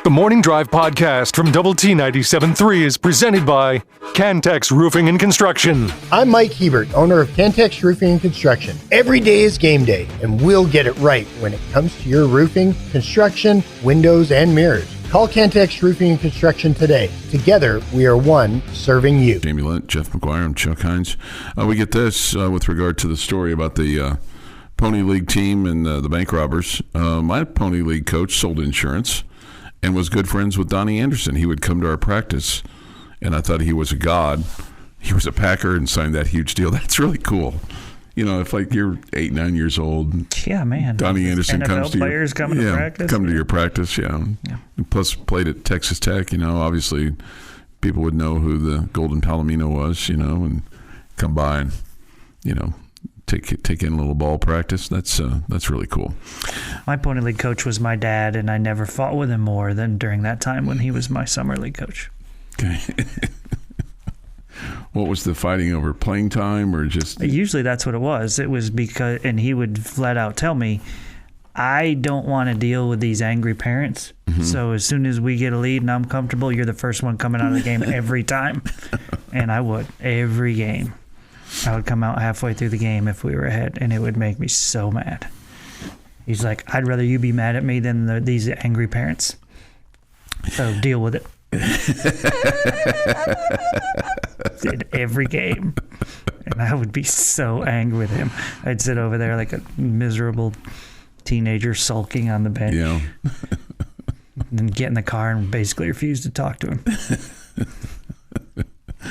The Morning Drive podcast from Double T 97.3 is presented by Cantex Roofing and Construction. I'm Mike Hebert, owner of Cantex Roofing and Construction. Every day is game day, and we'll get it right when it comes to your roofing, construction, windows, and mirrors. Call Cantex Roofing and Construction today. Together, we are one serving you. Jamie Lent, Jeff McGuire, I'm Chuck Heinz. We get this with regard to the story about the Pony League team and the bank robbers. My Pony League coach sold insurance and was good friends with Donnie Anderson. He would come to our practice, and I thought he was a god. He was a Packer and signed that huge deal. That's really cool. You know, if like you're 8, 9 years old, yeah, man. Donnie Anderson NFL comes to players coming to practice. Come to your practice, yeah. And plus played at Texas Tech. You know, obviously people would know who the Golden Palomino was. You know, and come by and take in a little ball practice. That's really cool. My Pony League coach was my dad, and I never fought with him more than during that time when he was my summer league coach. Okay. What was the fighting over? Playing time or just? Usually that's what it was. It was because, and he would flat out tell me, I don't want to deal with these angry parents. Mm-hmm. So as soon as we get a lead and I'm comfortable, you're the first one coming out of the game every time. And I would, every game. I would come out halfway through the game if we were ahead, and it would make me so mad. He's like, I'd rather you be mad at me than these angry parents. So deal with it. Did every game. And I would be so angry with him. I'd sit over there like a miserable teenager sulking on the bench. Yeah. And then get in the car and basically refuse to talk to him.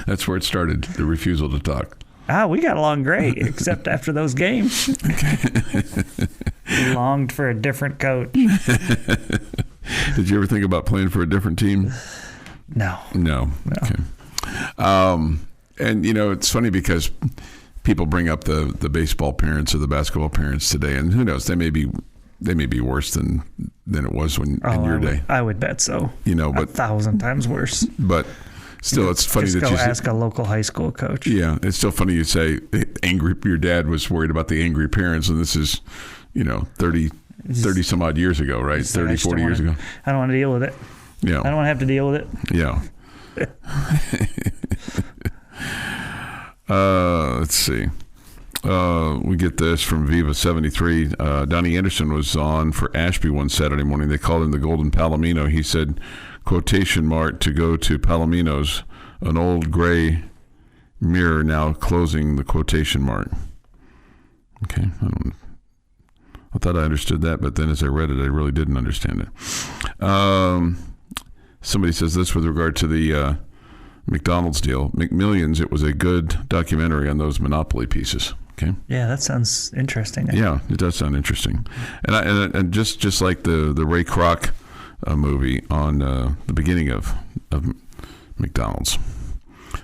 That's where it started, the refusal to talk. We got along great, except after those games. We longed for a different coach. Did you ever think about playing for a different team? No. Okay. And, you know, it's funny because people bring up the baseball parents or the basketball parents today, and who knows, they may be worse than it was in your day. I would bet so. You know, but 1,000 times worse. But still, it's funny just that go ask a local high school coach. Yeah, it's still funny you say your dad was worried about the angry parents, and this is, 30 some odd years ago, right? 30, 40 years ago. I don't want to deal with it. Yeah. I don't want to have to deal with it. Yeah. Let's see. We get this from Viva 73. Donnie Anderson was on for Ashby one Saturday morning. They called him the Golden Palomino. He said, quotation mark, to go to Palomino's, an old gray mirror now closing the quotation mark. Okay. I thought I understood that, but then as I read it, I really didn't understand it. Somebody says this with regard to the McDonald's deal. McMillions, it was a good documentary on those Monopoly pieces. Okay. Yeah, that sounds interesting. Yeah, it does sound interesting. And just like the Ray Kroc movie on the beginning of McDonald's.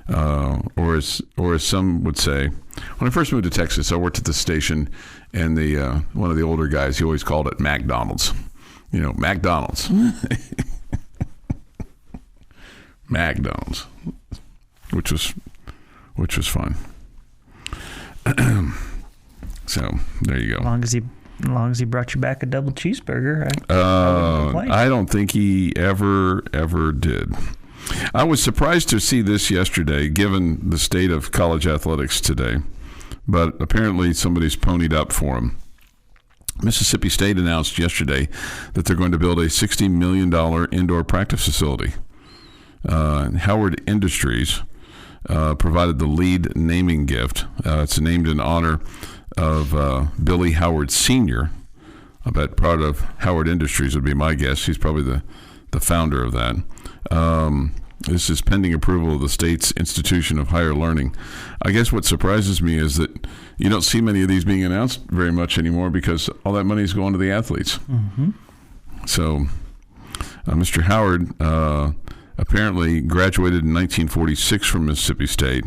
Or as some would say, when I first moved to Texas, I worked at the station, and one of the older guys, he always called it McDonald's. McDonald's. McDonald's, which was fun. So there you go. As long as he brought you back a double cheeseburger, I don't think he ever did. I was surprised to see this yesterday, given the state of college athletics today, but apparently somebody's ponied up for him. Mississippi State announced yesterday that they're going to build a $60 million indoor practice facility. Howard Industries provided the lead naming gift. It's named in honor of Billy Howard Sr. I bet part of Howard Industries would be my guess. He's probably the founder of that. This is pending approval of the state's Institution of Higher Learning. I guess what surprises me is that you don't see many of these being announced very much anymore because all that money is going to the athletes. Mm-hmm. So Mr. Howard apparently graduated in 1946 from Mississippi State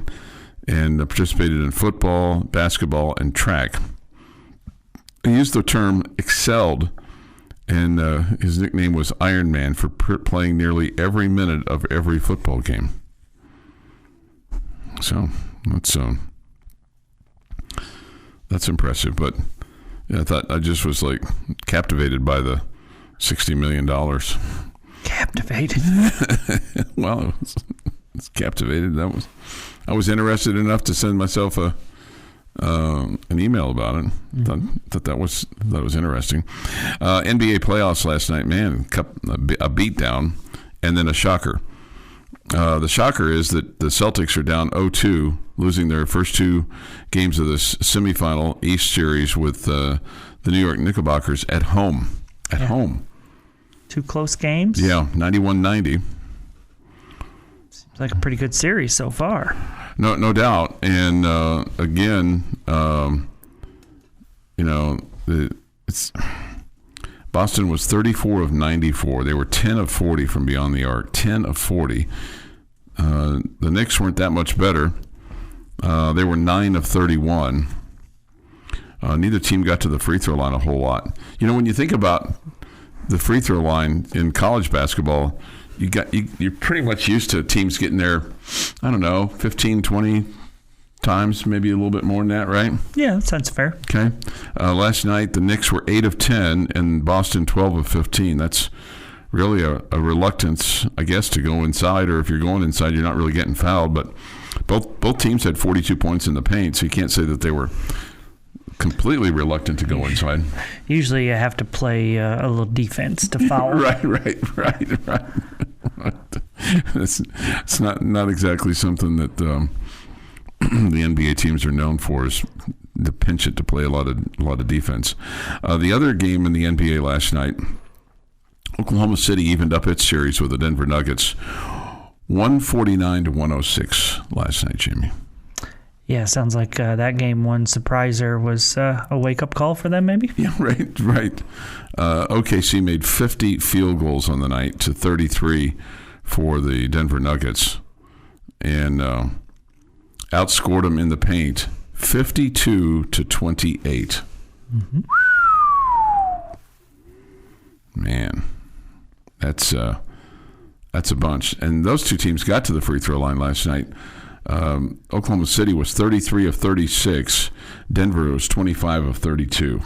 and participated in football, basketball, and track. He used the term excelled, and his nickname was Iron Man for playing nearly every minute of every football game. So that's impressive. But I just was like captivated by the $60 million. captivated. Well, I was captivated. I was interested enough to send myself an email about it. Thought that was interesting. NBA playoffs last night, man, a beatdown, and then a shocker. The shocker is that the Celtics are down 0-2, losing their first two games of this semifinal East series with the New York Knickerbockers at home. Home. Two close games? Yeah, 91-90. Seems like a pretty good series so far. No doubt. And again, it's Boston was 34 of 94. They were 10 of 40 from beyond the arc. 10 of 40. The Knicks weren't that much better. They were 9 of 31. Neither team got to the free throw line a whole lot. When you think about the free throw line in college basketball, you're pretty much used to teams getting there, 15, 20 times, maybe a little bit more than that, right? Yeah, that sounds fair. Okay. Last night, the Knicks were 8 of 10 and Boston 12 of 15. That's really a reluctance, I guess, to go inside, or if you're going inside, you're not really getting fouled. But both teams had 42 points in the paint, so you can't say that they were completely reluctant to go inside. Usually you have to play a little defense to foul. Right. It's not exactly something that the NBA teams are known for, is the penchant to play a lot of defense. The other game in the NBA last night, Oklahoma City evened up its series with the Denver Nuggets, 149-106 last night, Jamie. Yeah, sounds like that game one surpriser was a wake-up call for them, maybe? Yeah, right. OKC made 50 field goals on the night to 33 for the Denver Nuggets, and outscored them in the paint 52-28. Mm-hmm. Man, that's a bunch. And those two teams got to the free throw line last night. Oklahoma City was 33 of 36. Denver was 25 of 32.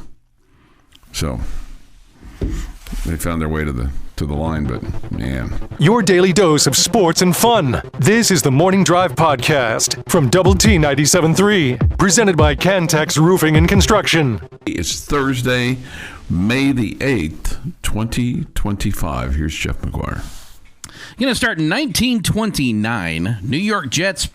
So they found their way to the line, but man. Your daily dose of sports and fun. This is the Morning Drive Podcast from Double T 97.3, presented by Cantex Roofing and Construction. It's Thursday, May the 8th, 2025. Here's Jeff McGuire. Going to start in 1929. New York Giants,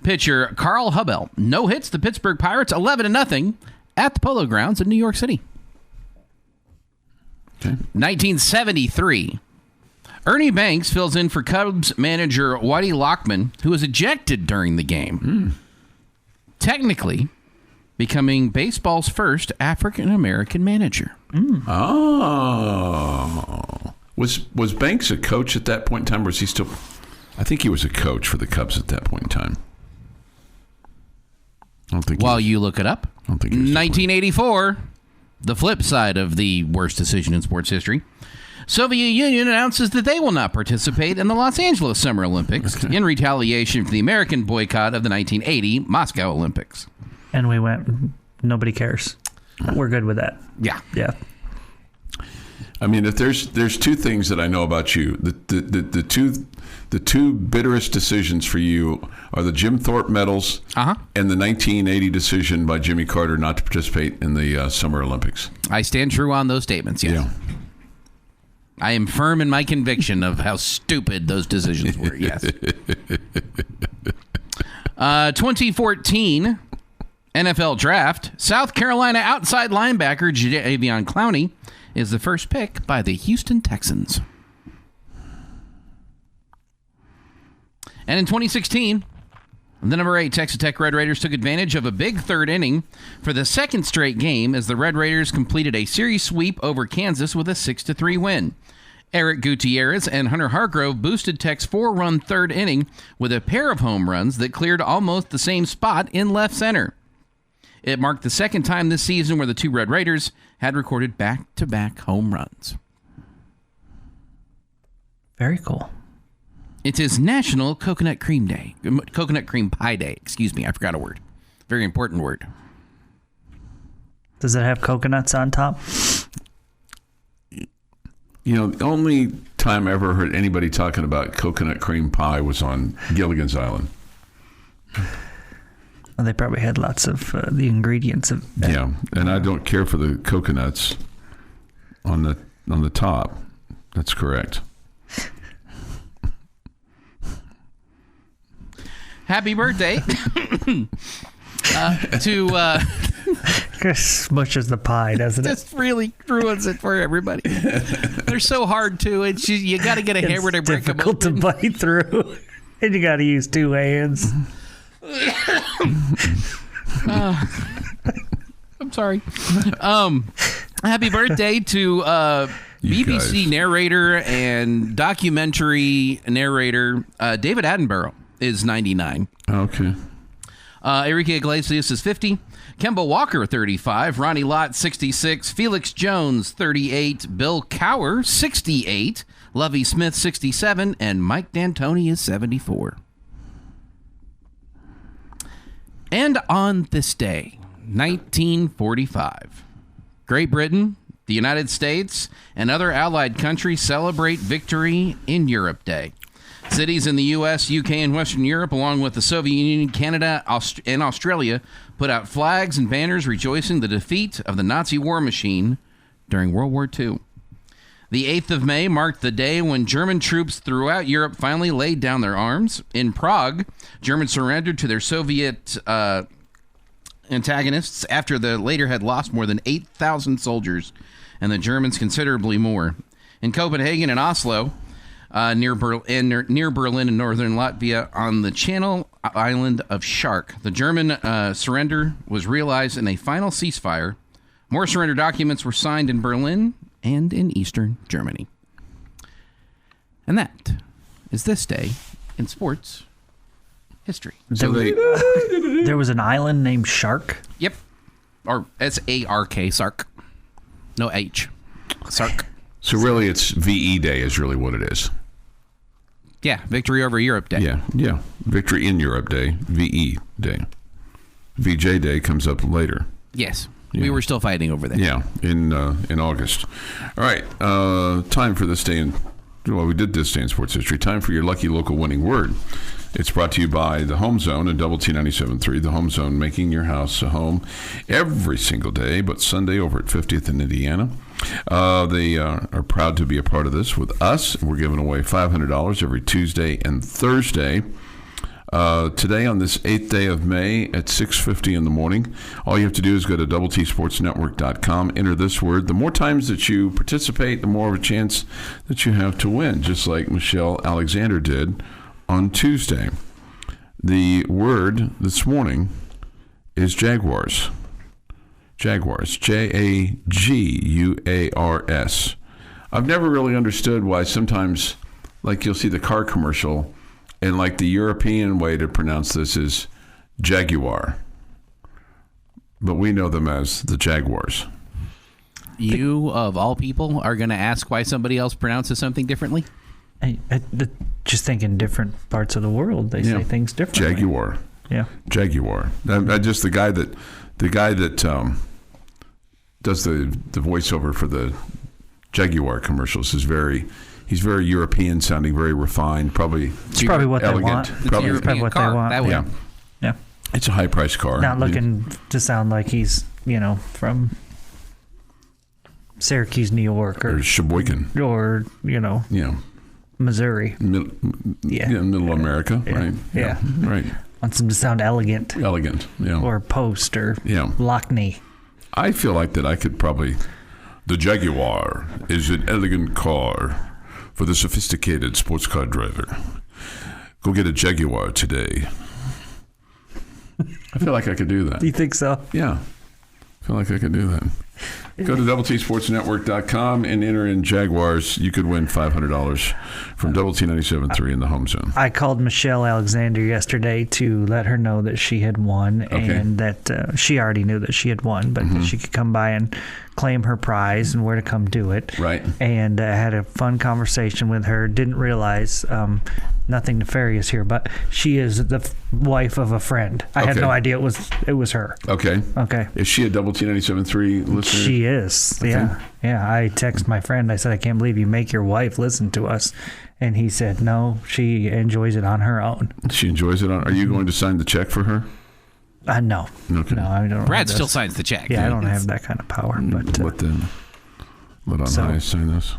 pitcher Carl Hubbell no hits the Pittsburgh Pirates 11-0 at the Polo Grounds in New York City. Okay. 1973. Ernie Banks fills in for Cubs manager Whitey Lockman, who was ejected during the game. Technically becoming baseball's first African-American manager. Oh. Was Banks a coach at that point in time, or was he still? I think he was a coach for the Cubs at that point in time. I don't think. While you look it up, I don't think he was 1984, the flip side of the worst decision in sports history. Soviet Union announces that they will not participate in the Los Angeles Summer Olympics in retaliation for the American boycott of the 1980 Moscow Olympics. And we went, nobody cares. We're good with that. Yeah. I mean, if there's two things that I know about you, the two bitterest decisions for you are the Jim Thorpe medals and the 1980 decision by Jimmy Carter not to participate in the Summer Olympics. I stand true on those statements, yes. Yeah. I am firm in my conviction of how stupid those decisions were, yes. 2014 NFL Draft, South Carolina outside linebacker Jadeveon Clowney is the first pick by the Houston Texans. And in 2016, the number 8 Texas Tech Red Raiders took advantage of a big third inning for the second straight game as the Red Raiders completed a series sweep over Kansas with a 6-3 win. Eric Gutierrez and Hunter Hargrove boosted Tech's 4-run third inning with a pair of home runs that cleared almost the same spot in left center. It marked the second time this season where the two Red Raiders had recorded back-to-back home runs. Very cool. It is National Coconut Cream Day. Coconut Cream Pie Day. Excuse me, I forgot a word. Very important word. Does it have coconuts on top? The only time I ever heard anybody talking about coconut cream pie was on Gilligan's Island. Well, they probably had lots of the ingredients of that. Yeah, and I don't care for the coconuts on the top. That's correct. Happy birthday to smushes the pie, doesn't it? This really ruins it for everybody. They're so hard to. You got to get a hammer to break them open. It's difficult to bite through, and you got to use two hands. I'm sorry. Happy birthday to BBC narrator and documentary narrator David Attenborough is 99. Okay. Enrique Iglesias is 50. Kemba Walker, 35. Ronnie Lott, 66. Felix Jones, 38. Bill Cower, 68. Lovie Smith, 67. And Mike D'Antoni is 74. And on this day, 1945, Great Britain, the United States, and other allied countries celebrate Victory in Europe Day. Cities in the U.S., U.K., and Western Europe, along with the Soviet Union, Canada, and Australia, put out flags and banners rejoicing the defeat of the Nazi war machine during World War II. The 8th of May marked the day when German troops throughout Europe finally laid down their arms. In Prague, Germans surrendered to their Soviet antagonists after the later had lost more than 8,000 soldiers, and the Germans considerably more. In Copenhagen and Oslo, near Berlin in northern Latvia, on the Channel island of Shark, the German surrender was realized in a final ceasefire. More surrender documents were signed in Berlin and in eastern Germany. And that is this day in sports history. So There was an island named Shark? Yep. Or S-A-R-K, Sark. No H. Sark. So really it's VE Day is really what it is. Yeah, Victory over Europe Day. Yeah. Victory in Europe Day, VE Day. VJ Day comes up later. Yes. Yeah. We were still fighting over that. Yeah, in August. All right, time for this day we did this day in sports history. Time for your lucky local winning word. It's brought to you by the Home Zone and Double T 97.3. The Home Zone, making your house a home every single day, but Sunday over at 50th in Indiana. They are proud to be a part of this with us. We're giving away $500 every Tuesday and Thursday. Today on this 8th day of May at 6:50 in the morning, all you have to do is go to doubleTSportsNetwork.com, enter this word. The more times that you participate, the more of a chance that you have to win, just like Michelle Alexander did on Tuesday. The word this morning is Jaguars. Jaguars. Jaguars. I've never really understood why sometimes, like you'll see the car commercial, and like the European way to pronounce this is Jaguar. But we know them as the Jaguars. You, of all people, are going to ask why somebody else pronounces something differently? I just think in different parts of the world they say things differently. Jaguar. Yeah. Jaguar. Just the guy that does the voiceover for the Jaguar commercials is he's very European sounding, very refined, probably it's probably what elegant. They want. Probably what they want. That way. Yeah. It's a high priced car. Not looking to sound like he's, from Syracuse, New York, or Sheboygan, or Missouri. Middle America, right? Yeah. Right. Wants him to sound elegant. Yeah. Or Post, or Lockney. I feel like that I could probably. The Jaguar is an elegant car for the sophisticated sports car driver. Go get a Jaguar today. I feel like I could do that. Do you think so? Yeah. I feel like I could do that. Go to doubleTSportsNetwork.com and enter in Jaguars. You could win $500 from Double T 97.3 in the Home Zone. I called Michelle Alexander yesterday to let her know that she had won, and that she already knew that she had won, but that she could come by and claim her prize and where to come do it. Right. And I had a fun conversation with her. Didn't realize nothing nefarious here, but she is the wife of a friend. I had no idea it was her. Okay. Okay. Is she a Double T 97.3 listener? She is. Okay. Yeah. I text my friend. I said, I can't believe you make your wife listen to us. And he said, no, she enjoys it on her own. She enjoys it on. Are you going to sign the check for her? No. Okay. No, I don't. Brad still signs the check. Yeah, I don't have that kind of power. But let on high sign this.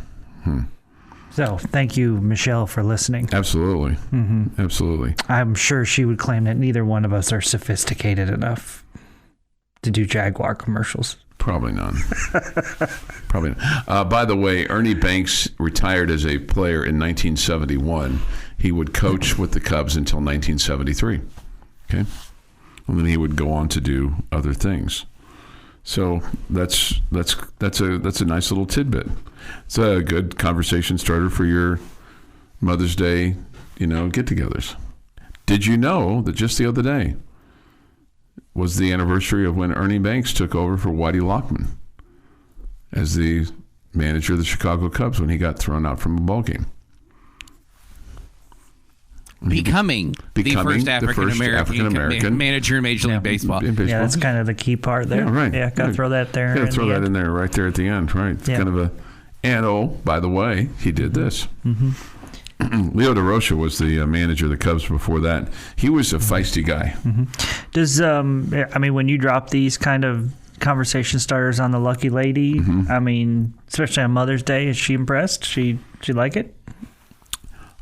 So thank you, Michelle, for listening. Absolutely. Mm-hmm. Absolutely. I'm sure she would claim that neither one of us are sophisticated enough to do Jaguar commercials. Probably not. Probably not. By the way, Ernie Banks retired as a player in 1971. He would coach with the Cubs until 1973. Okay? And then he would go on to do other things. So that's a nice little tidbit. It's a good conversation starter for your Mother's Day, get-togethers. Did you know that just the other day was the anniversary of when Ernie Banks took over for Whitey Lockman as the manager of the Chicago Cubs when he got thrown out from a ball game? Becoming the first African-American manager in Major League Baseball. Yeah, that's kind of the key part there. Yeah, right. Yeah, got to throw that there. Got to throw that in there right there at the end, right? It's kind of by the way, he did this. Mm-hmm. Leo DeRocha was the manager of the Cubs before that. He was a feisty guy. Mm-hmm. Does, when you drop these kind of conversation starters on the lucky lady, especially on Mother's Day, is she impressed? She like it?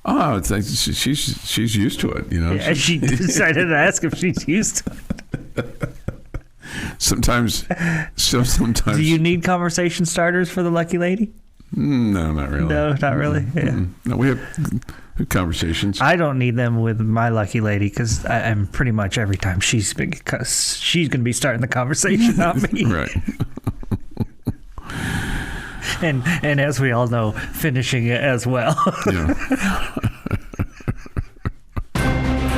Oh, it's like she's used to it, Yeah, she decided to ask if she's used to it. Sometimes. Do you need conversation starters for the lucky lady? No, not really. No, not really. Yeah. No, we have good conversations. I don't need them with my lucky lady because I'm pretty much every time she's going to be starting the conversation, not me. Right. And as we all know, finishing it as well. Yeah.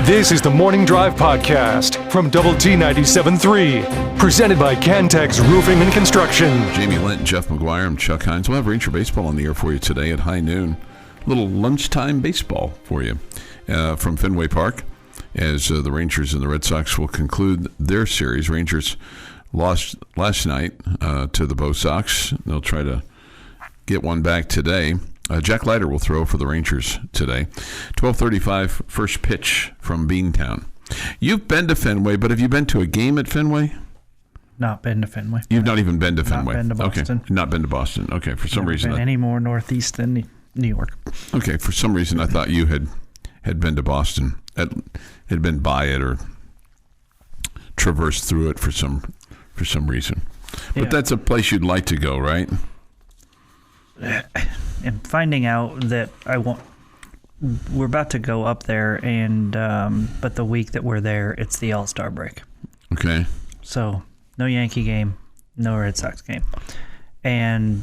This is the Morning Drive Podcast from Double T 97.3, presented by Cantex Roofing and Construction. Jamie Lent, Jeff McGuire, and Chuck Heinz. We'll have Ranger Baseball on the air for you today at high noon. Little lunchtime baseball for you from Fenway Park as the Rangers and the Red Sox will conclude their series. Rangers lost last night to the Bo Sox. They'll try to get one back today. Jack Leiter will throw for the Rangers today. 12:35 first pitch from Beantown. You've been to Fenway, but have you been to a game at Fenway? Not been to Fenway. You've not even been to Fenway? Not been to Boston. Okay, not been to Boston. Okay, for some reason. Any more northeast than New York. Okay, for some reason I thought you had been to Boston. Had been by it or traversed through it for some reason. But that's a place you'd like to go, right? And finding out that we're about to go up there, and but the week that we're there, it's the All-Star break. Okay. So no Yankee game, no Red Sox game, and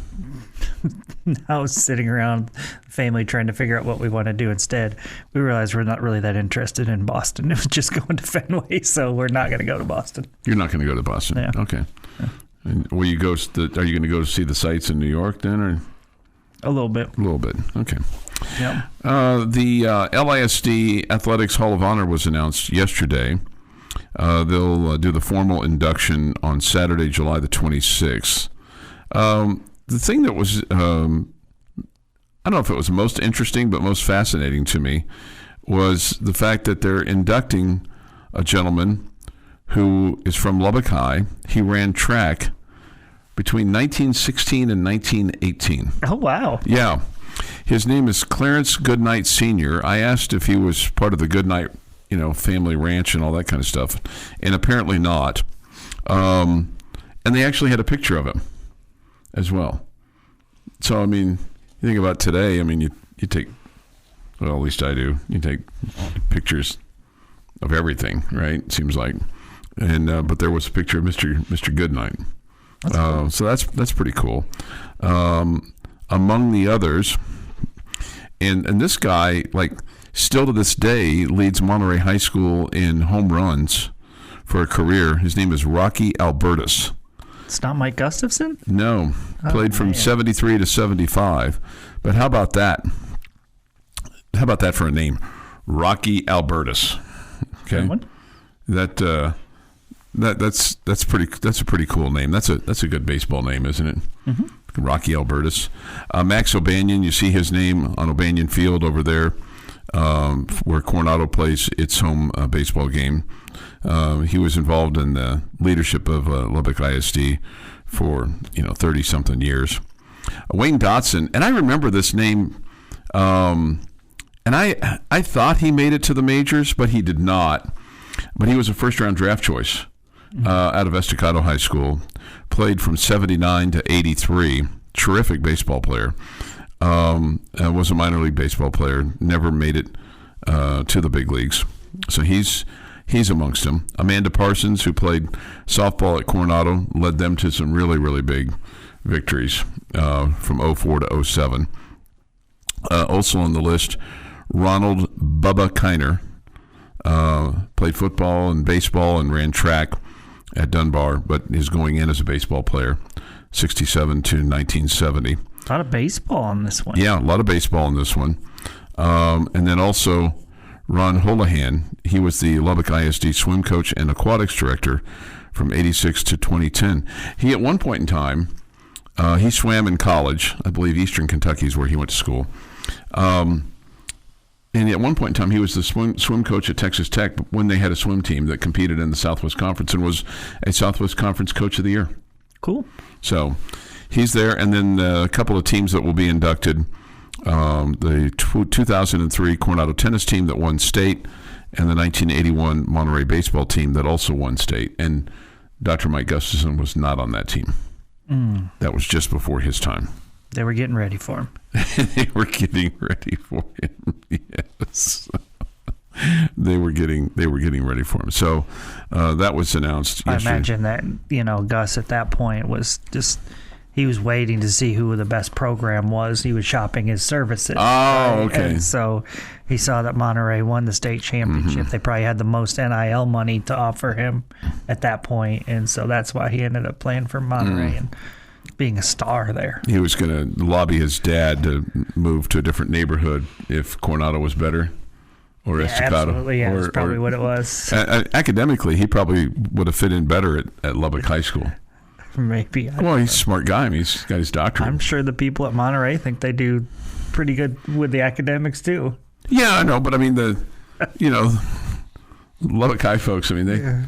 now sitting around family trying to figure out what we want to do instead. We realized we're not really that interested in Boston. It was just going to Fenway, so we're not going to go to Boston. You're not going to go to Boston. Yeah. Okay. Yeah. And will you go? Are you going to go see the sights in New York then, or? A little bit. A little bit. Okay. Yep. The LISD Athletics Hall of Honor was announced yesterday. They'll do the formal induction on Saturday, July the 26th. The thing that was, I don't know if it was most interesting, but most fascinating to me was the fact that they're inducting a gentleman who is from Lubbock High. He ran track between 1916 and 1918. Oh, wow. Yeah. His name is Clarence Goodnight Sr. I asked if he was part of the Goodnight, family ranch and all that kind of stuff, and apparently not. And they actually had a picture of him as well. So, you think about today, you take, well, at least I do, you take pictures of everything, right? It seems like. And but there was a picture of Mr. Goodnight. Cool. So that's pretty cool. Among the others, and this guy, still to this day, leads Monterey High School in home runs for a career. His name is Rocky Albertus. It's not Mike Gustafson? No. Played from 73 to 75. But how about that? How about that for a name? Rocky Albertus. Okay, that's a pretty cool name. That's a good baseball name, isn't it? Mm-hmm. Rocky Albertus. Max O'Banion, you see his name on O'Banion Field over there, where Coronado plays its home baseball game. He was involved in the leadership of Lubbock ISD for 30-something years. Wayne Dotson, and I remember this name, and I thought he made it to the majors, but he did not. But he was a first-round draft choice out of Estacado High School. Played from 79 to 83. Terrific baseball player. Was a minor league baseball player. Never made it to the big leagues. So he's amongst them. Amanda Parsons, who played softball at Coronado, led them to some really, really big victories from 04 to 07. Also on the list, Ronald Bubba Kiner. Played football and baseball and ran track at Dunbar, but is going in as a baseball player, 67 to 1970. A lot of baseball on this one. Yeah, a lot of baseball on this one. And then also Ron Holohan. He was the Lubbock ISD swim coach and aquatics director from 86 to 2010. He, at one point in time, he swam in college. I believe Eastern Kentucky is where he went to school. And at one point in time, he was the swim coach at Texas Tech when they had a swim team that competed in the Southwest Conference and was a Southwest Conference Coach of the Year. Cool. So he's there. And then a couple of teams that will be inducted, the 2003 Coronado tennis team that won state and the 1981 Monterey baseball team that also won state. And Dr. Mike Gustafson was not on that team. That was just before his time. They were getting ready for him. They were getting ready for him. Yes. They were getting ready for him. So that was announced yesterday. I imagine that, Gus at that point was just, he was waiting to see who the best program was. He was shopping his services. Oh, okay. And so he saw that Monterey won the state championship. Mm-hmm. They probably had the most NIL money to offer him at that point. And so that's why he ended up playing for Monterey and being a star there. He was going to lobby his dad to move to a different neighborhood if Coronado was better, or Estacado. Absolutely, yeah, that's probably what it was. Academically, he probably would have fit in better at Lubbock High School. Maybe. Well, he's a smart guy. I mean, he's got his doctorate. I'm sure the people at Monterey think they do pretty good with the academics too. Yeah, I know, but I mean Lubbock High folks. I mean they. Yeah.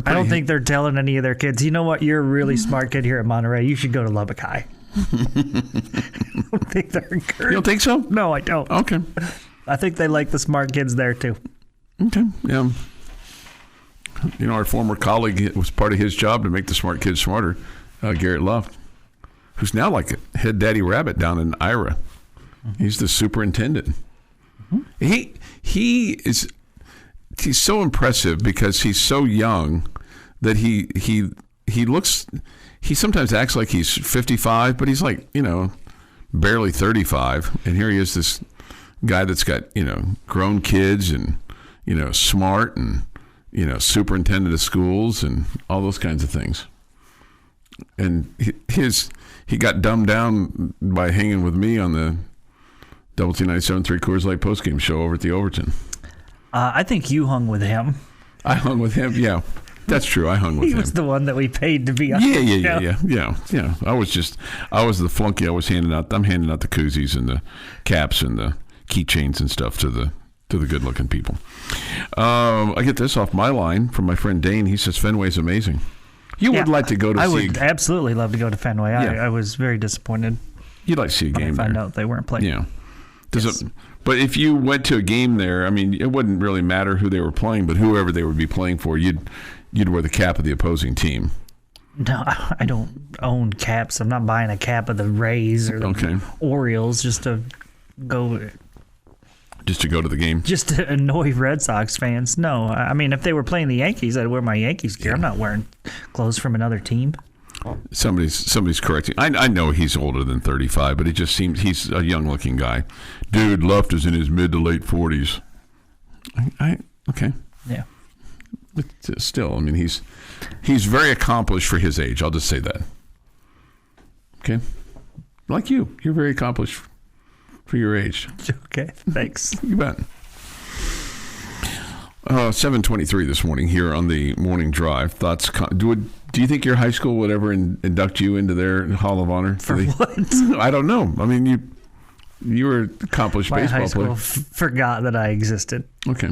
I don't think they're telling any of their kids, you know what, you're a really smart kid here at Monterey. You should go to Lubbock High. I don't think they're encouraged. You don't think so? No, I don't. Okay. I think they like the smart kids there, too. Okay, yeah. Our former colleague, it was part of his job to make the smart kids smarter, Garrett Love, who's now like a head daddy rabbit down in Ira. Mm-hmm. He's the superintendent. Mm-hmm. He's so impressive because he's so young that he looks, he sometimes acts like he's 55, but he's like, barely 35. And here he is, this guy that's got, grown kids and, smart and, superintendent of schools and all those kinds of things. And he got dumbed down by hanging with me on the Double T 97.3 Coors Light postgame show over at the Overton. I think you hung with him. I hung with him, yeah. That's true. I hung with him. He was the one that we paid to be on. Yeah. I was the flunky. I'm handing out the koozies and the caps and the keychains and stuff to the good-looking people. I get this off my line from my friend Dane. He says Fenway's amazing. You would like to go to see. I would absolutely love to go to Fenway. Yeah. I was very disappointed. You'd like to see a game there. I found out they weren't playing. Yeah. But if you went to a game there, I mean, it wouldn't really matter who they were playing, but whoever they would be playing for, you'd wear the cap of the opposing team. No, I don't own caps. I'm not buying a cap of the Rays or the Orioles just to go to the game. Just to annoy Red Sox fans. No, I mean, if they were playing the Yankees, I'd wear my Yankees gear. I'm not wearing clothes from another team. Somebody's correcting. I know he's older than 35, but it just seems he's a young-looking guy. Dude, Luft is in his mid to late 40s. Okay. Yeah. But still, I mean, he's very accomplished for his age. I'll just say that. Okay. Like you're very accomplished for your age. Okay. Thanks. You bet. 7:23 this morning here on the morning drive. Thoughts? Do you think your high school would ever induct you into their Hall of Honor? For what? I don't know. I mean, you were an accomplished My baseball high school player. forgot that I existed. Okay.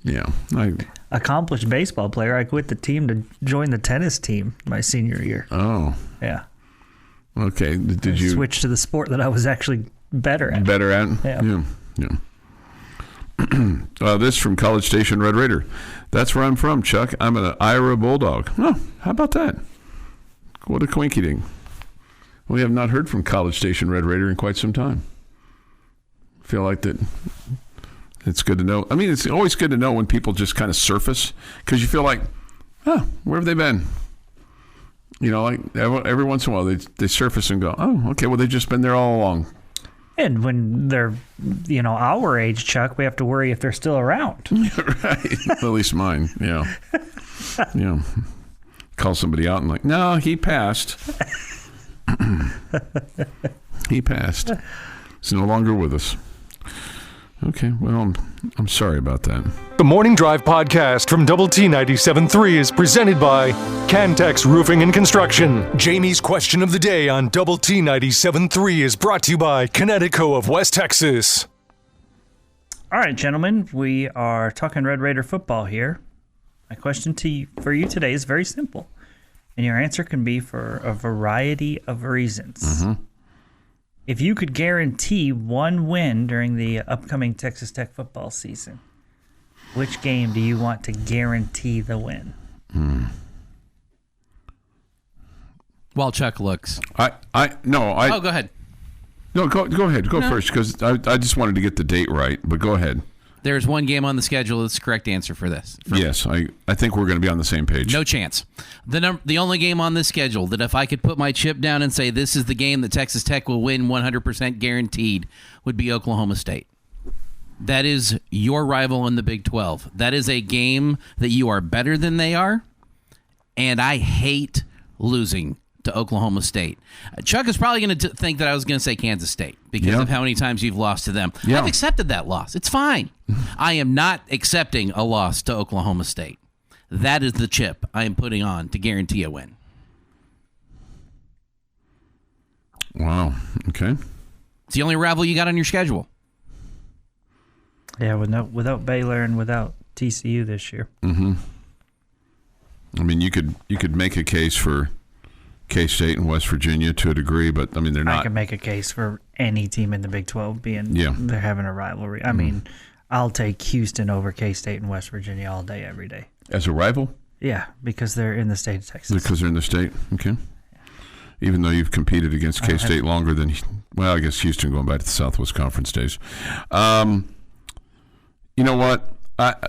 Yeah. Accomplished baseball player. I quit the team to join the tennis team my senior year. Oh. Yeah. Okay. Did you switch to the sport that I was actually better at? Yeah. This from College Station Red Raider. That's where I'm from, Chuck. I'm an Ira Bulldog. Oh, how about that? What a coinky ding. We have not heard from College Station Red Raider in quite some time. Feel like that. It's good to know. I mean, it's always good to know when people just kind of surface, because you feel like, where have they been? You know, like every once in a while they surface and go, oh, okay, well, they've just been there all along. And when they're, our age, Chuck, we have to worry if they're still around. Right. At least mine. Yeah. Yeah. Call somebody out and like, no, he passed. He passed. He's no longer with us. Okay, well, I'm sorry about that. The Morning Drive podcast from Double T 97.3 is presented by Cantex Roofing and Construction. Jamie's question of the day on Double T 97.3 is brought to you by Connecticut of West Texas. All right, gentlemen, we are talking Red Raider football here. My question for you today is very simple, and your answer can be for a variety of reasons. Mm-hmm. If you could guarantee one win during the upcoming Texas Tech football season, which game do you want to guarantee the win? While Chuck looks. Oh, go ahead. No, go ahead. Go first, because I just wanted to get the date right, but go ahead. There's one game on the schedule that's the correct answer for this. Yes, I think we're going to be on the same page. No chance. The only game on this schedule that if I could put my chip down and say this is the game that Texas Tech will win 100% guaranteed would be Oklahoma State. That is your rival in the Big 12. That is a game that you are better than they are, and I hate losing to Oklahoma State. Chuck is probably going to think that I was going to say Kansas State because of how many times you've lost to them. Yeah. I've accepted that loss. It's fine. I am not accepting a loss to Oklahoma State. That is the chip I am putting on to guarantee a win. Wow. Okay. It's the only rival you got on your schedule. Yeah, without Baylor and without TCU this year. Mm-hmm. I mean, you could make a case for K-State and West Virginia to a degree, but I mean they're not. I can make a case for any team in the Big 12 they're having a rivalry. I mean, I'll take Houston over K-State and West Virginia all day, every day. As a rival? Yeah, because they're in the state of Texas. Because they're in the state? Okay. Even though you've competed against K-State longer than, well, I guess Houston going back to the Southwest Conference days. You know what?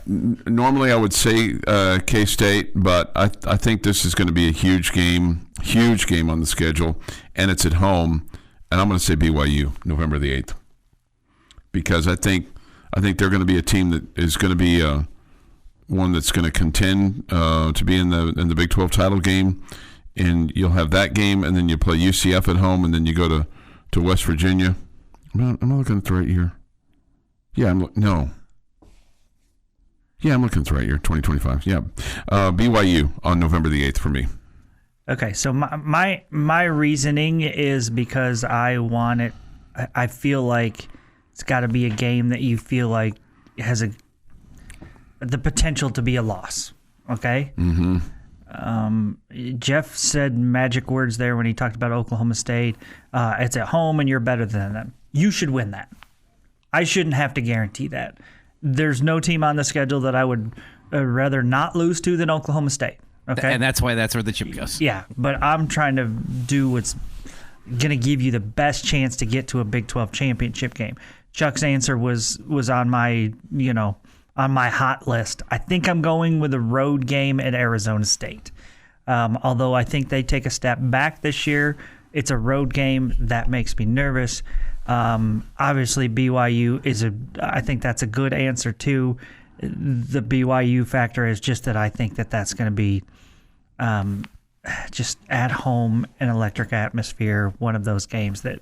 Normally I would say K-State, but I think this is going to be a huge game on the schedule, and it's at home, and I'm going to say BYU, November the 8th, because I think they're going to be a team that is going to be one that's going to contend to be in the Big 12 title game, and you'll have that game, and then you play UCF at home, and then you go to West Virginia. Am I looking at the right year? Yeah, no. Yeah, I'm looking at the right year, 2025. Yeah. BYU on November the 8th for me. Okay, so my reasoning is because I want it. I feel like it's got to be a game that you feel like has the potential to be a loss. Okay? Mm-hmm. Jeff said magic words there when he talked about Oklahoma State. It's at home and you're better than them. You should win that. I shouldn't have to guarantee that. There's no team on the schedule that I would rather not lose to than Oklahoma State. Okay, and that's why that's where the chip goes. Yeah, but I'm trying to do what's going to give you the best chance to get to a Big 12 championship game. Chuck's answer was on my on my hot list. I think I'm going with a road game at Arizona State. Although I think they take a step back this year, it's a road game that makes me nervous. Obviously, BYU I think that's a good answer too. The BYU factor is just that I think that's going to be just at home, an electric atmosphere, one of those games that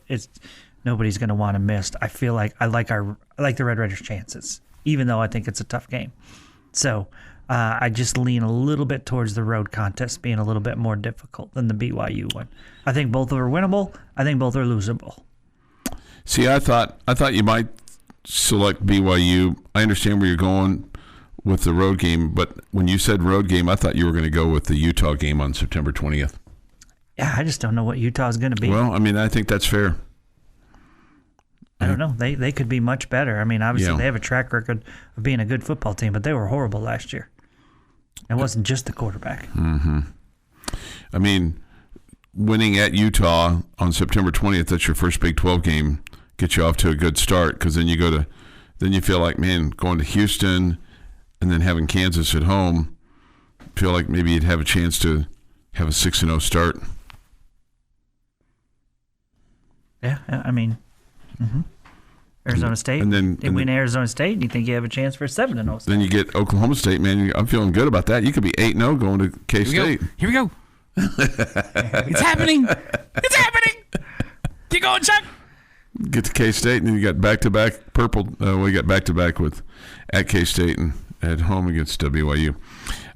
nobody's going to want to miss. I feel like I like the Red Raiders' chances, even though I think it's a tough game. So I just lean a little bit towards the road contest being a little bit more difficult than the BYU one. I think both are winnable. I think both are losable. See, I thought you might select BYU. I understand where you're going with the road game, but when you said road game, I thought you were going to go with the Utah game on September 20th. Yeah, I just don't know what Utah's going to be. Well, I mean, I think that's fair. I don't know. They could be much better. I mean, obviously they have a track record of being a good football team, but they were horrible last year. It wasn't just the quarterback. Mm-hmm. I mean, winning at Utah on September 20th, that's your first Big 12 game, gets you off to a good start, because then you feel like, man, going to Houston and then having Kansas at home, feel like maybe you'd have a chance to have a 6-0 start. Yeah, I mean, Arizona State. They win Arizona State, and you think you have a chance for a 7-0 start. Then you get Oklahoma State, man. I'm feeling good about that. You could be 8-0 going to K-State. Here we go. It's happening. It's happening. Keep going, Chuck. Get to K-State, and then you got back-to-back purple. We got back-to-back with at K-State and at home against BYU.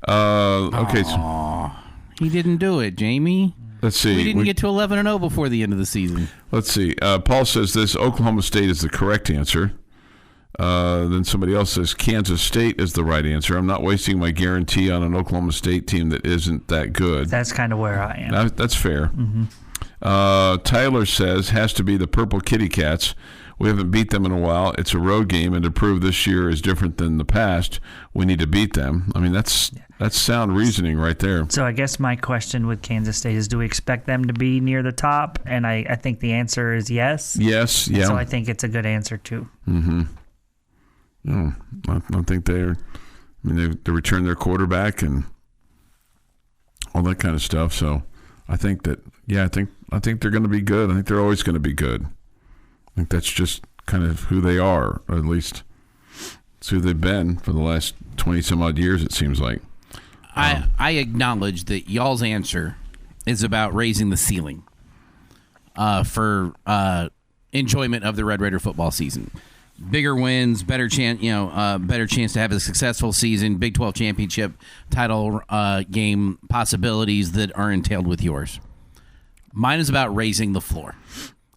Okay. So, he didn't do it, Jamie. Let's see. We didn't get to 11-0 before the end of the season. Let's see. Paul says this: Oklahoma State is the correct answer. Then somebody else says Kansas State is the right answer. I'm not wasting my guarantee on an Oklahoma State team that isn't that good. That's kind of where I am. That's fair. Mm-hmm. Tyler says has to be the Purple Kitty Cats. We haven't beat them in a while. It's a road game, and to prove this year is different than the past, we need to beat them. I mean, that's sound reasoning right there. So I guess my question with Kansas State is, do we expect them to be near the top? And I think the answer is yes. Yes, yeah. So I think it's a good answer, too. Mm-hmm. No, I don't think they're – I mean, they returned their quarterback and all that kind of stuff. So I think that – yeah, I think they're going to be good. I think they're always going to be good. I think that's just kind of who they are, or at least it's who they've been for the last 20-some-odd years, it seems like. I acknowledge that y'all's answer is about raising the ceiling for enjoyment of the Red Raider football season. Bigger wins, better chance to have a successful season, Big 12 championship title game possibilities that are entailed with yours. Mine is about raising the floor,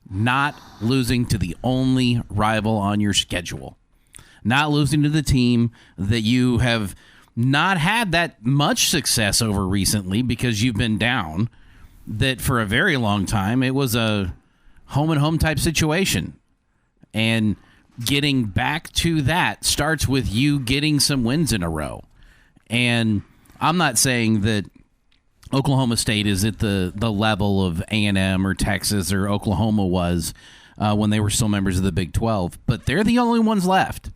not losing to the only rival on your schedule, not losing to the team that you have not had that much success over recently because you've been down, that for a very long time it was a home-and-home type situation. And getting back to that starts with you getting some wins in a row. And I'm not saying that Oklahoma State is at the level of A&M or Texas or Oklahoma was when they were still members of the Big 12, but they're the only ones left.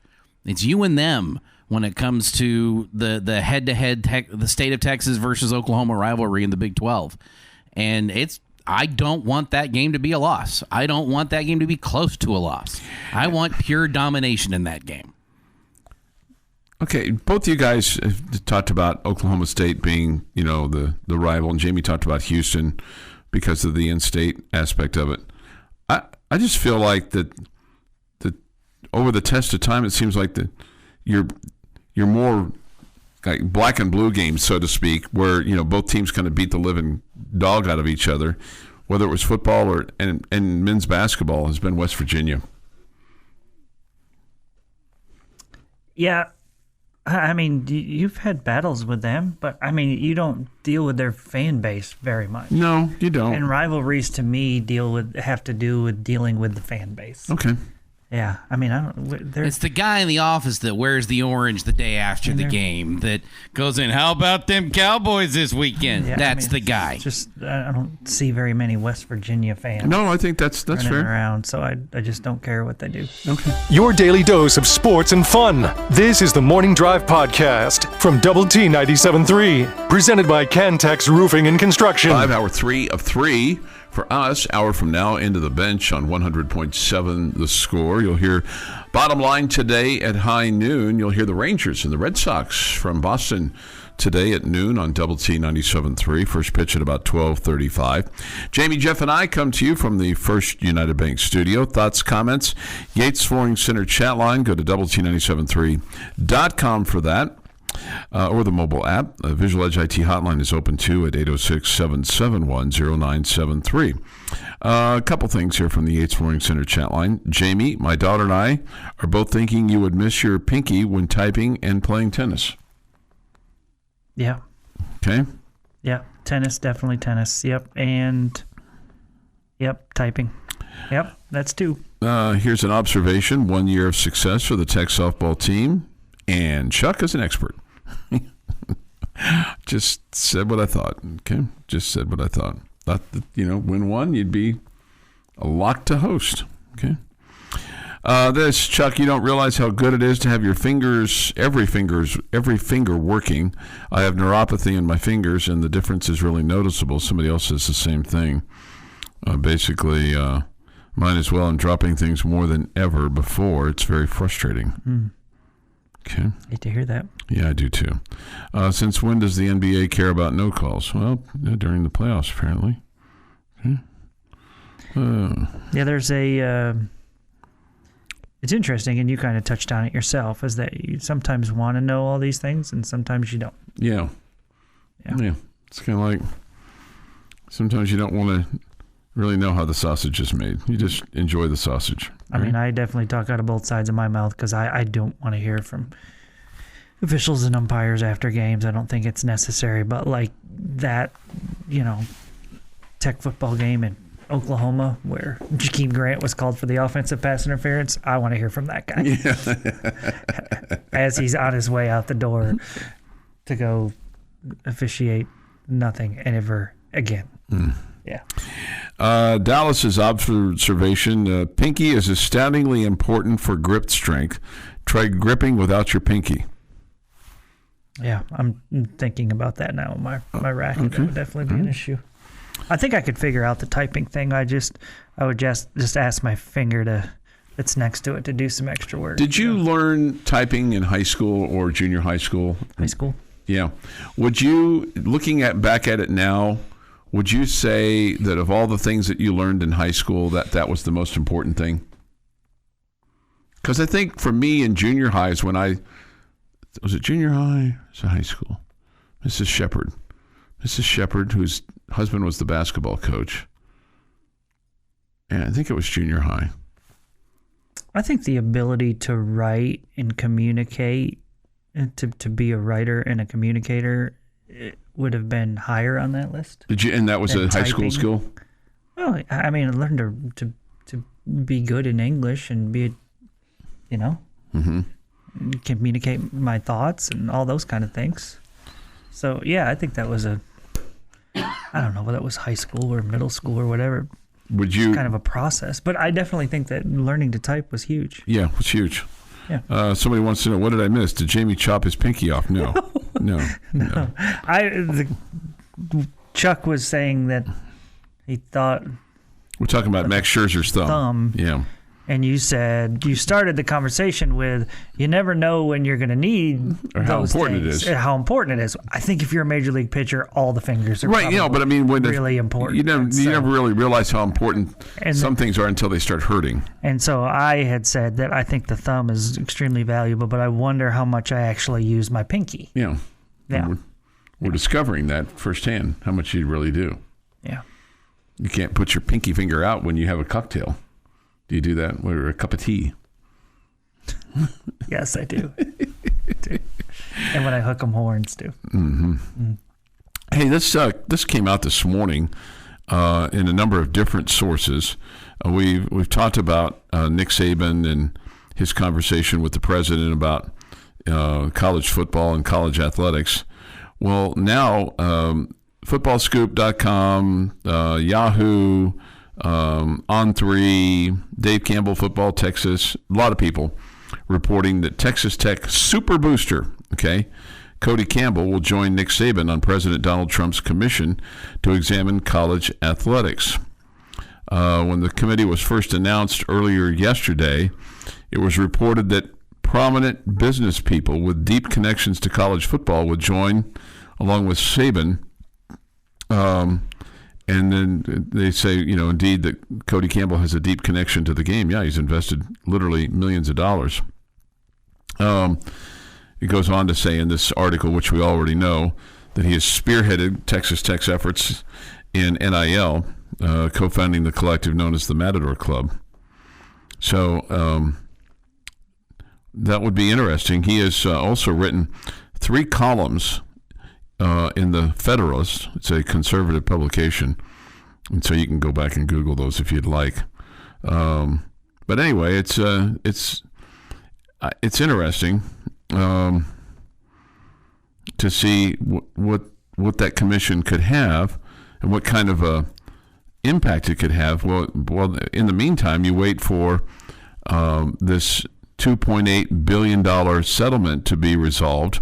It's you and them when it comes to the head-to-head the state of Texas versus Oklahoma rivalry in the Big 12. And I don't want that game to be a loss. I don't want that game to be close to a loss. I want pure domination in that game. Okay, both of you guys have talked about Oklahoma State being, the rival, and Jamie talked about Houston because of the in-state aspect of it. I just feel like that over the test of time, it seems like that you're more like black and blue games, so to speak, where both teams kind of beat the living dog out of each other. Whether it was football and men's basketball has been West Virginia. Yeah. I mean, you've had battles with them, but, I mean, you don't deal with their fan base very much. No, you don't. And rivalries, to me, have to do with dealing with the fan base. Okay. Yeah, I mean, it's the guy in the office that wears the orange the day after the game that goes in, how about them Cowboys this weekend? Yeah, That's the guy. Just I don't see very many West Virginia fans. No, I think that's fair. Around, so I just don't care what they do. Okay. Your daily dose of sports and fun. This is the Morning Drive Podcast from Double T 97.3, presented by Cantex Roofing and Construction. 5 hour 3 of 3 For us, hour from now, into the bench on 100.7 The Score. You'll hear Bottom Line today at high noon. You'll hear the Rangers and the Red Sox from Boston today at noon on Double T 97.3. First pitch at about 12:35. Jamie, Jeff, and I come to you from the First United Bank studio. Thoughts, comments, Yates Flooring Center chat line. Go to doublet973.com for that. Or the mobile app. Visual Edge IT hotline is open too at 806-771-0973. A couple things here from the Yates Flooring Center chat line. Jamie, my daughter and I are both thinking you would miss your pinky when typing and playing tennis. Yeah. Okay. Yeah. Tennis, definitely tennis. Yep. And typing. Yep. That's two. Here's an observation. 1 year of success for the Tech softball team. And Chuck is an expert. Just said what I thought. Okay. Just said what I thought. Thought that, win one, you'd be a lock to host. Okay. This, Chuck, you don't realize how good it is to have your fingers, every finger working. I have neuropathy in my fingers, and the difference is really noticeable. Somebody else says the same thing. Basically, mine as well. I'm dropping things more than ever before. It's very frustrating. Okay. Hate to hear that. Yeah, I do too. Since when does the NBA care about no calls? Well, during the playoffs, apparently. Okay. Yeah, there's it's interesting, and you kind of touched on it yourself, is that you sometimes want to know all these things, and sometimes you don't. Yeah. It's kind of like sometimes you don't want to really know how the sausage is made. You just enjoy the sausage. Right? I mean, I definitely talk out of both sides of my mouth because I don't want to hear from officials and umpires after games. I don't think it's necessary. But like that, Tech football game in Oklahoma where Jakeem Grant was called for the offensive pass interference, I want to hear from that guy. Yeah. As he's on his way out the door to go officiate nothing ever again. Yeah. Dallas's observation, pinky is astoundingly important for grip strength. Try gripping without your pinky. Yeah, I'm thinking about that now. My racket, okay. That would definitely be an issue. I think I could figure out the typing thing. I would just ask my finger that's next to it to do some extra work. Did you learn typing in high school or junior high school? High school. Yeah. Would you, looking back at it now, would you say that of all the things that you learned in high school, that was the most important thing? Because I think for me in junior high is when was it junior high? Was it high school? Mrs. Shepard, whose husband was the basketball coach. And I think it was junior high. I think the ability to write and communicate, to be a writer and a communicator, it would have been higher on that list. And that was a high school skill? Well, I mean, I learned to be good in English and be, communicate my thoughts and all those kind of things. So, yeah, I think that was I don't know whether it was high school or middle school or whatever. Would you? Kind of a process. But I definitely think that learning to type was huge. Yeah, it was huge. Yeah. Somebody wants to know, what did I miss? Did Jamie chop his pinky off? No. No. Chuck was saying that he thought... We're talking about Max Scherzer's thumb. Yeah. And you said, you started the conversation with, you never know when you're going to need or how those important things, it is. How important it is. I think if you're a major league pitcher, all the fingers are right. But I mean, when really important. You never really realize how important some things are until they start hurting. And so I had said that I think the thumb is extremely valuable, but I wonder how much I actually use my pinky. Yeah. We're discovering that firsthand, how much you really do. Yeah. You can't put your pinky finger out when you have a cocktail. Do you do that with a cup of tea? Yes, I do. And when I hook 'em horns, too. Mm-hmm. Mm. Hey, this came out this morning in a number of different sources. We've talked about Nick Saban and his conversation with the president about college football and college athletics. Well, now footballscoop.com, Yahoo, On3, Dave Campbell, Football Texas, a lot of people reporting that Texas Tech super booster, Cody Campbell will join Nick Saban on President Donald Trump's commission to examine college athletics. When the committee was first announced earlier yesterday, it was reported that prominent business people with deep connections to college football would join, along with Saban. And then they say, indeed, that Cody Campbell has a deep connection to the game. Yeah, he's invested literally millions of dollars. It goes on to say in this article, which we already know, that he has spearheaded Texas Tech's efforts in NIL, co-founding the collective known as the Matador Club. So that would be interesting. He has also written 3 columns in the Federalist. It's a conservative publication, and so you can go back and Google those if you'd like. But anyway, it's interesting to see what that commission could have and what kind of a impact it could have. Well, in the meantime, you wait for this $2.8 billion settlement to be resolved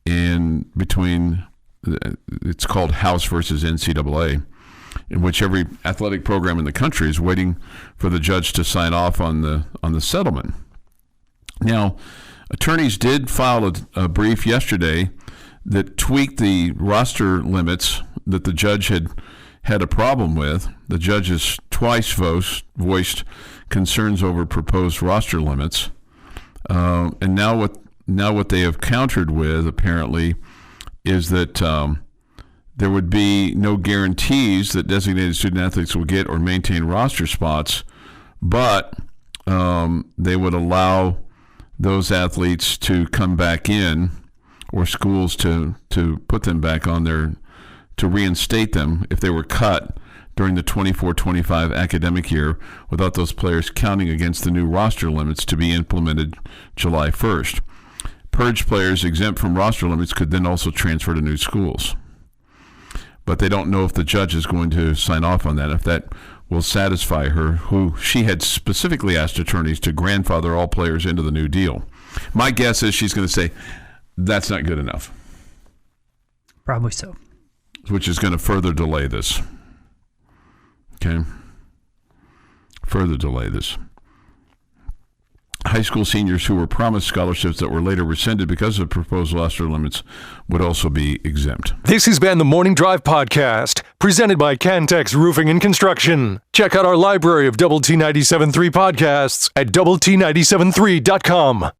in between. It's called House versus NCAA, in which every athletic program in the country is waiting for the judge to sign off on the settlement. Now, attorneys did file a brief yesterday that tweaked the roster limits that the judge had a problem with. The judge has twice voiced concerns over proposed roster limits, and now what they have countered with apparently is that there would be no guarantees that designated student athletes will get or maintain roster spots, but they would allow those athletes to come back in, or schools to put them back on there, to reinstate them if they were cut during the 24-25 academic year without those players counting against the new roster limits to be implemented July 1st. Purged players exempt from roster limits could then also transfer to new schools. But they don't know if the judge is going to sign off on that, if that will satisfy her, who she had specifically asked attorneys to grandfather all players into the new deal. My guess is she's going to say, that's not good enough. Probably so. Which is going to further delay this. Okay? Further delay this. High school seniors who were promised scholarships that were later rescinded because of proposed roster limits would also be exempt. This has been the Morning Drive Podcast, presented by Cantex Roofing and Construction. Check out our library of Double T 97.3 podcasts at doublet97.3.com.